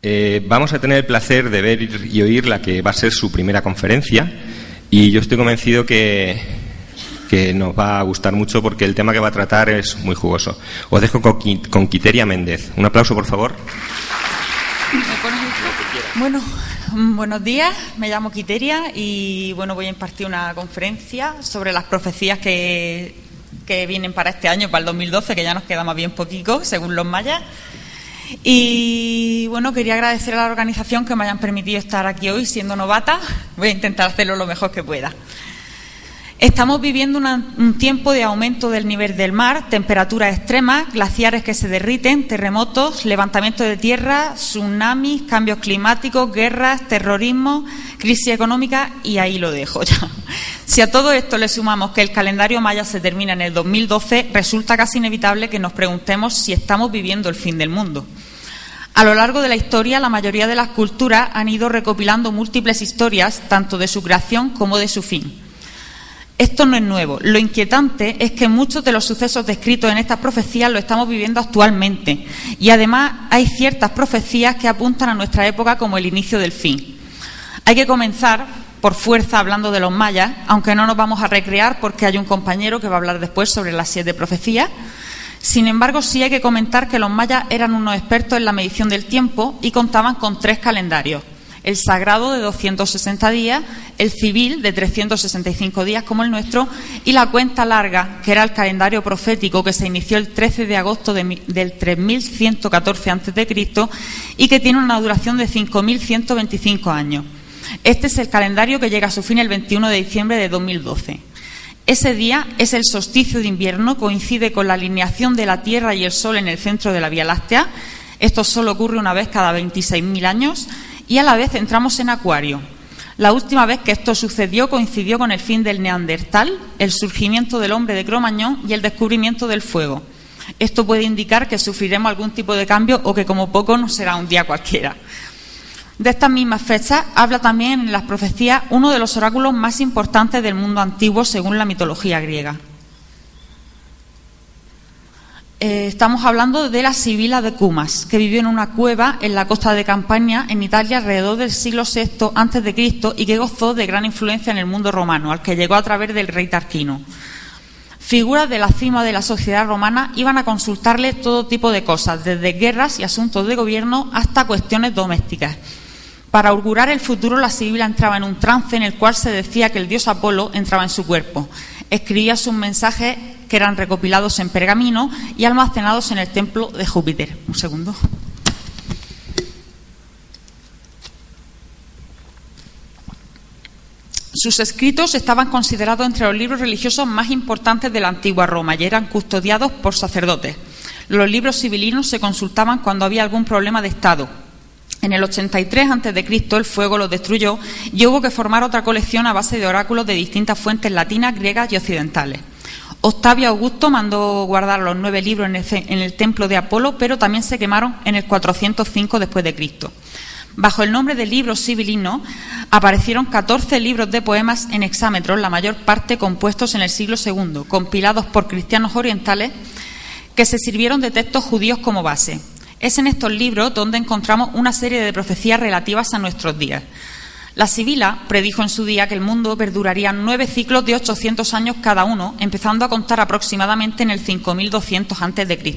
Vamos a tener el placer de ver y oír la que va a ser su primera conferencia, y yo estoy convencido que nos va a gustar mucho porque el tema que va a tratar es muy jugoso. Os dejo con Quiteria Méndez. Un aplauso, por favor. Bueno, buenos días. Me llamo Quiteria y voy a impartir una conferencia sobre las profecías que vienen para este año, para el 2012, que ya nos queda más bien poquito, según los mayas. Y quería agradecer a la organización que me hayan permitido estar aquí hoy siendo novata. Voy a intentar hacerlo lo mejor que pueda. Estamos viviendo un tiempo de aumento del nivel del mar, temperaturas extremas, glaciares que se derriten, terremotos, levantamiento de tierra, tsunamis, cambios climáticos, guerras, terrorismo, crisis económica, y ahí lo dejo ya. Si a todo esto le sumamos que el calendario maya se termina en el 2012, resulta casi inevitable que nos preguntemos si estamos viviendo el fin del mundo. A lo largo de la historia, la mayoría de las culturas han ido recopilando múltiples historias, tanto de su creación como de su fin. Esto no es nuevo. Lo inquietante es que muchos de los sucesos descritos en estas profecías lo estamos viviendo actualmente, y además hay ciertas profecías que apuntan a nuestra época como el inicio del fin. Hay que comenzar por fuerza hablando de los mayas, aunque no nos vamos a recrear porque hay un compañero que va a hablar después sobre las 7 profecías. Sin embargo, sí hay que comentar que los mayas eran unos expertos en la medición del tiempo y contaban con 3 calendarios: el sagrado de 260 días, el civil de 365 días como el nuestro, y la cuenta larga, que era el calendario profético que se inició el 13 de agosto del 3114 a.C. y que tiene una duración de 5.125 años. Este es el calendario que llega a su fin el 21 de diciembre de 2012. Ese día es el solsticio de invierno, coincide con la alineación de la Tierra y el Sol en el centro de la Vía Láctea. Esto solo ocurre una vez cada 26.000 años, y a la vez entramos en Acuario. La última vez que esto sucedió coincidió con el fin del Neandertal, el surgimiento del hombre de Cromañón y el descubrimiento del fuego. Esto puede indicar que sufriremos algún tipo de cambio o que como poco no será un día cualquiera. De estas mismas fechas habla también en las profecías uno de los oráculos más importantes del mundo antiguo según la mitología griega. Estamos hablando de la Sibila de Cumas, que vivió en una cueva en la costa de Campania, en Italia, alrededor del siglo VI a.C. y que gozó de gran influencia en el mundo romano, al que llegó a través del rey Tarquino. Figuras de la cima de la sociedad romana iban a consultarle todo tipo de cosas, desde guerras y asuntos de gobierno hasta cuestiones domésticas. Para augurar el futuro, la Sibila entraba en un trance en el cual se decía que el dios Apolo entraba en su cuerpo. Escribía sus mensajes, que eran recopilados en pergamino y almacenados en el templo de Júpiter. Un segundo. Sus escritos estaban considerados entre los libros religiosos más importantes de la antigua Roma y eran custodiados por sacerdotes. Los libros sibilinos se consultaban cuando había algún problema de Estado. En el 83 a.C. el fuego los destruyó y hubo que formar otra colección a base de oráculos de distintas fuentes latinas, griegas y occidentales. Octavio Augusto mandó guardar los 9 libros en el templo de Apolo, pero también se quemaron en el 405 después de Cristo. Bajo el nombre de libros sibilinos aparecieron 14 libros de poemas en hexámetros, la mayor parte compuestos en el siglo II, compilados por cristianos orientales que se sirvieron de textos judíos como base. Es en estos libros donde encontramos una serie de profecías relativas a nuestros días. La Sibila predijo en su día que el mundo perduraría 9 ciclos de 800 años cada uno, empezando a contar aproximadamente en el 5200 a.C.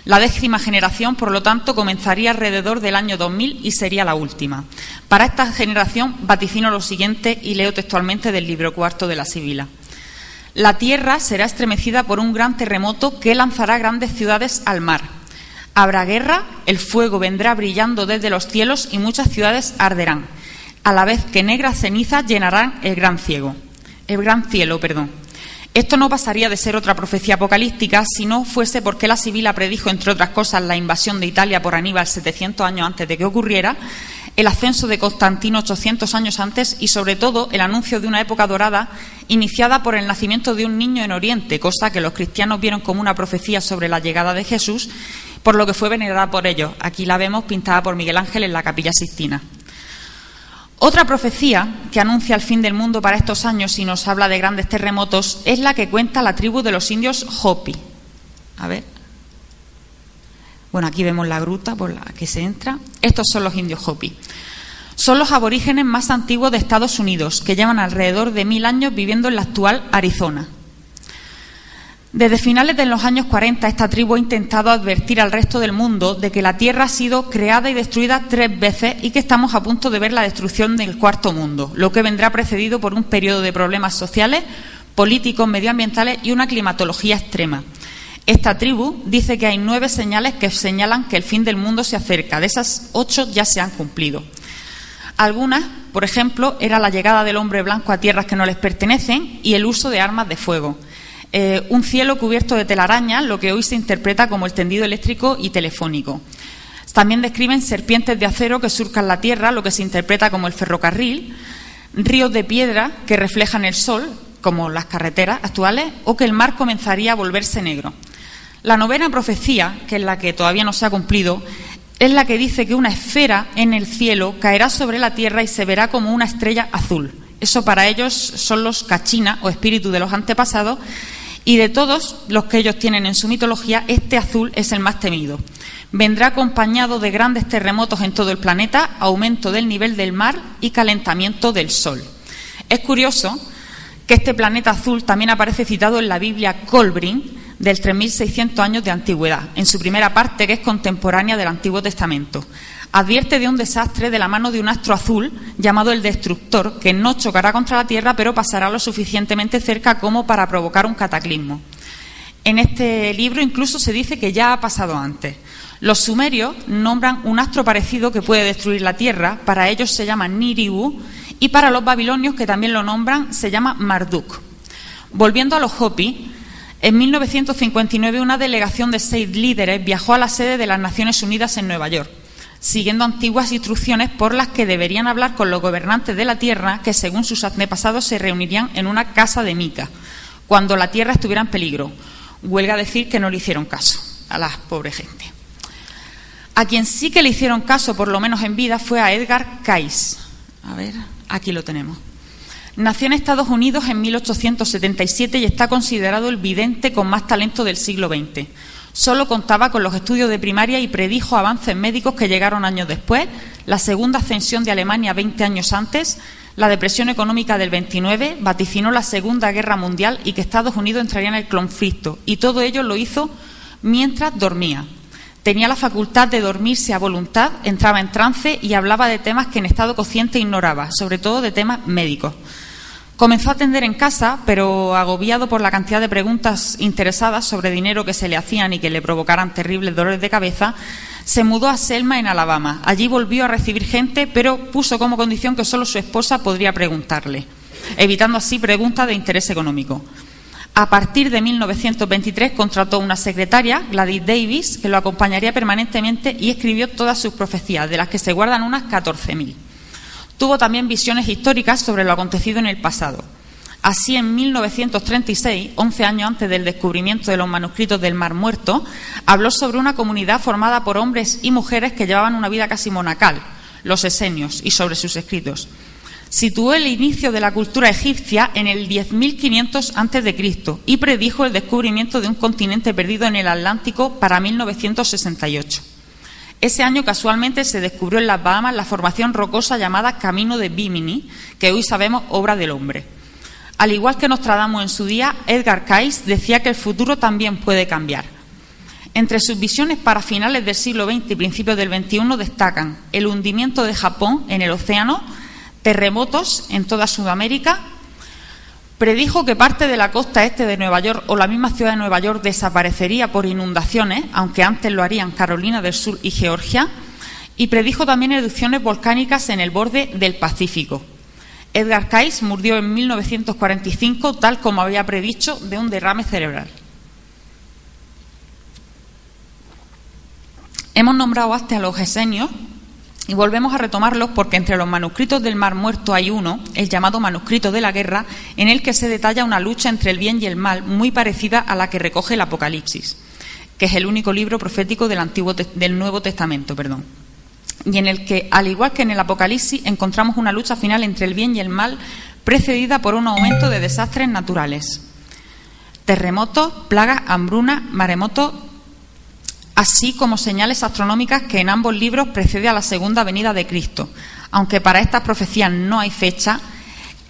La 10ª generación, por lo tanto, comenzaría alrededor del año 2000 y sería la última. Para esta generación vaticino lo siguiente y leo textualmente del libro 4 de la Sibila. La tierra será estremecida por un gran terremoto que lanzará grandes ciudades al mar. Habrá guerra, el fuego vendrá brillando desde los cielos y muchas ciudades arderán, a la vez que negras cenizas llenarán el gran cielo. Esto no pasaría de ser otra profecía apocalíptica si no fuese porque la Sibila predijo, entre otras cosas, la invasión de Italia por Aníbal 700 años antes de que ocurriera, el ascenso de Constantino 800 años antes y, sobre todo, el anuncio de una época dorada iniciada por el nacimiento de un niño en Oriente, cosa que los cristianos vieron como una profecía sobre la llegada de Jesús, por lo que fue venerada por ellos. Aquí la vemos pintada por Miguel Ángel en la Capilla Sixtina. Otra profecía que anuncia el fin del mundo para estos años y nos habla de grandes terremotos es la que cuenta la tribu de los indios Hopi. Bueno, aquí vemos la gruta por la que se entra. Estos son los indios Hopi. Son los aborígenes más antiguos de Estados Unidos, que llevan alrededor de 1000 años viviendo en la actual Arizona. Desde finales de los años 40, esta tribu ha intentado advertir al resto del mundo de que la Tierra ha sido creada y destruida 3 veces y que estamos a punto de ver la destrucción del cuarto mundo, lo que vendrá precedido por un periodo de problemas sociales, políticos, medioambientales y una climatología extrema. Esta tribu dice que hay 9 señales que señalan que el fin del mundo se acerca. De esas 8 ya se han cumplido. Algunas, por ejemplo, era la llegada del hombre blanco a tierras que no les pertenecen y el uso de armas de fuego. Un cielo cubierto de telarañas, lo que hoy se interpreta como el tendido eléctrico y telefónico. También describen serpientes de acero que surcan la tierra, lo que se interpreta como el ferrocarril, ríos de piedra que reflejan el sol, como las carreteras actuales, o que el mar comenzaría a volverse negro. La 9ª profecía, que es la que todavía no se ha cumplido, es la que dice que una esfera en el cielo caerá sobre la tierra y se verá como una estrella azul. Eso para ellos son los Kachina, o espíritus de los antepasados, y de todos los que ellos tienen en su mitología, este azul es el más temido. Vendrá acompañado de grandes terremotos en todo el planeta, aumento del nivel del mar y calentamiento del sol. Es curioso que este planeta azul también aparece citado en la Biblia Kolbrin, del 3600 años de antigüedad, en su primera parte, que es contemporánea del Antiguo Testamento. Advierte de un desastre de la mano de un astro azul llamado el Destructor, que no chocará contra la Tierra, pero pasará lo suficientemente cerca como para provocar un cataclismo. En este libro incluso se dice que ya ha pasado antes. Los sumerios nombran un astro parecido que puede destruir la Tierra, para ellos se llama Niribu, y para los babilonios, que también lo nombran, se llama Marduk. Volviendo a los Hopi, en 1959 una delegación de 6 líderes viajó a la sede de las Naciones Unidas en Nueva York, siguiendo antiguas instrucciones por las que deberían hablar con los gobernantes de la Tierra, que según sus antepasados se reunirían en una casa de mica, cuando la Tierra estuviera en peligro. Huelga decir que no le hicieron caso a la pobre gente. A quien sí que le hicieron caso, por lo menos en vida, fue a Edgar Cayce. A ver, aquí lo tenemos. Nació en Estados Unidos en 1877 y está considerado el vidente con más talento del siglo XX. Solo contaba con los estudios de primaria y predijo avances médicos que llegaron años después, la segunda ascensión de Alemania 20 años antes, la depresión económica del 29, vaticinó la Segunda Guerra Mundial y que Estados Unidos entraría en el conflicto, y todo ello lo hizo mientras dormía. Tenía la facultad de dormirse a voluntad, entraba en trance y hablaba de temas que en estado consciente ignoraba, sobre todo de temas médicos. Comenzó a atender en casa, pero agobiado por la cantidad de preguntas interesadas sobre dinero que se le hacían y que le provocaran terribles dolores de cabeza, se mudó a Selma, en Alabama. Allí volvió a recibir gente, pero puso como condición que solo su esposa podría preguntarle, evitando así preguntas de interés económico. A partir de 1923 contrató una secretaria, Gladys Davis, que lo acompañaría permanentemente y escribió todas sus profecías, de las que se guardan unas 14.000. Tuvo también visiones históricas sobre lo acontecido en el pasado. Así, en 1936, 11 años antes del descubrimiento de los manuscritos del Mar Muerto, habló sobre una comunidad formada por hombres y mujeres que llevaban una vida casi monacal, los esenios, y sobre sus escritos. Situó el inicio de la cultura egipcia en el 10.500 a.C. y predijo el descubrimiento de un continente perdido en el Atlántico para 1968. Ese año casualmente se descubrió en las Bahamas la formación rocosa llamada Camino de Bimini, que hoy sabemos obra del hombre. Al igual que Nostradamus en su día, Edgar Cayce decía que el futuro también puede cambiar. Entre sus visiones para finales del siglo XX y principios del XXI destacan el hundimiento de Japón en el océano, terremotos en toda Sudamérica. Predijo que parte de la costa este de Nueva York o la misma ciudad de Nueva York desaparecería por inundaciones, aunque antes lo harían Carolina del Sur y Georgia, y predijo también erupciones volcánicas en el borde del Pacífico. Edgar Cayce murió en 1945, tal como había predicho, de un derrame cerebral. Hemos nombrado antes a los esenios y volvemos a retomarlos porque entre los manuscritos del Mar Muerto hay uno, el llamado Manuscrito de la Guerra, en el que se detalla una lucha entre el bien y el mal muy parecida a la que recoge el Apocalipsis, que es el único libro profético del Nuevo Testamento, y en el que, al igual que en el Apocalipsis, encontramos una lucha final entre el bien y el mal precedida por un aumento de desastres naturales. Terremotos, plagas, hambruna, maremotos. así como señales astronómicas que en ambos libros precede a la segunda venida de Cristo. Aunque para estas profecías no hay fecha,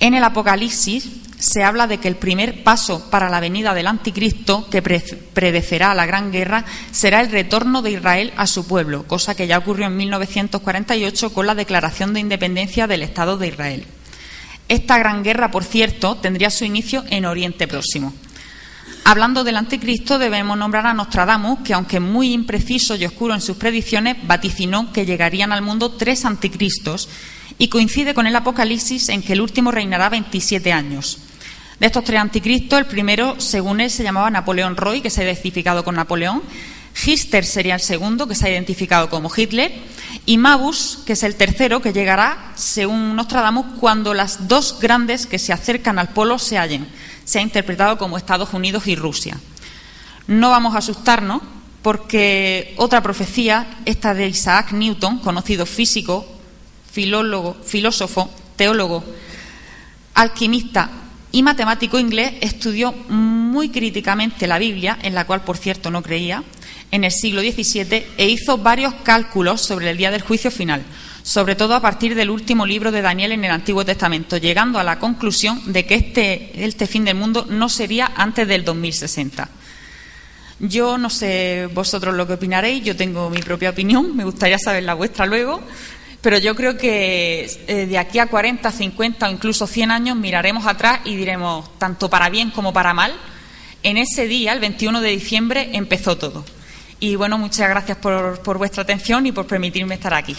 en el Apocalipsis se habla de que el primer paso para la venida del Anticristo, que predecirá a la Gran Guerra, será el retorno de Israel a su pueblo, cosa que ya ocurrió en 1948 con la declaración de independencia del Estado de Israel. Esta Gran Guerra, por cierto, tendría su inicio en Oriente Próximo. Hablando del Anticristo, debemos nombrar a Nostradamus, que aunque muy impreciso y oscuro en sus predicciones, vaticinó que llegarían al mundo 3 anticristos y coincide con el Apocalipsis en que el último reinará 27 años. De estos 3 anticristos, el primero, según él, se llamaba Napoleón Roy, que se ha identificado con Napoleón. Hitler sería el segundo, que se ha identificado como Hitler. Y Mabus, que es el tercero, que llegará, según Nostradamus, cuando las 2 grandes que se acercan al polo se hallen. Se ha interpretado como Estados Unidos y Rusia. No vamos a asustarnos, porque otra profecía, esta de Isaac Newton, conocido físico, filósofo, teólogo, alquimista y matemático inglés, estudió muy críticamente la Biblia, en la cual, por cierto, no creía, en el siglo XVII, e hizo varios cálculos sobre el día del juicio final, sobre todo a partir del último libro de Daniel en el Antiguo Testamento, llegando a la conclusión de que este fin del mundo no sería antes del 2060. Yo no sé vosotros lo que opinaréis, yo tengo mi propia opinión, me gustaría saber la vuestra luego, pero yo creo que de aquí a 40, 50 o incluso 100 años miraremos atrás y diremos, tanto para bien como para mal, en ese día, el 21 de diciembre, empezó todo. Y bueno, muchas gracias por vuestra atención y por permitirme estar aquí.